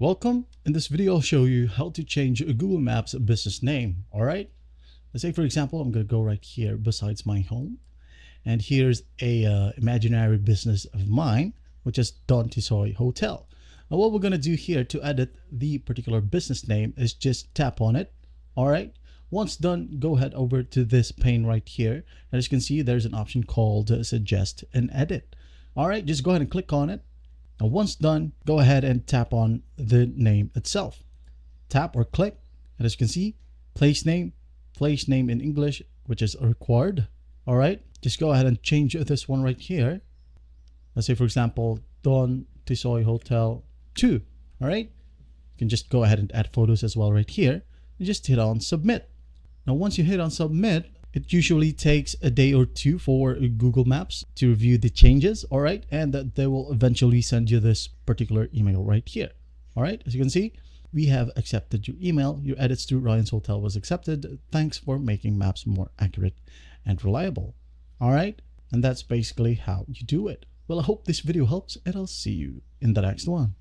Welcome. In this video, I'll show you how to change a Google Maps business name. All right. Let's say, for example, I'm going to go right here besides my home. And here's a imaginary business of mine, which is Don Tisoy Hotel. Now, what we're going to do here to edit the particular business name is just tap on it. All right. Once done, go ahead over to this pane right here. And as you can see, there's an option called Suggest and Edit. All right. Just go ahead and click on it. Now, once done, go ahead and tap on the name itself. Tap or click, and as you can see, place name in English, which is required. All right, just go ahead and change this one right here. Let's say, for example, Don Tisoy Hotel 2. All right, you can just go ahead and add photos as well right here. And just hit on submit. Now, once you hit on submit, it usually takes a day or two for Google Maps to review the changes, all right? And that they will eventually send you this particular email right here. All right, as you can see, we have accepted your email. Your edits to Ryan's Hotel was accepted. Thanks for making maps more accurate and reliable. All right, and that's basically how you do it. Well, I hope this video helps, and I'll see you in the next one.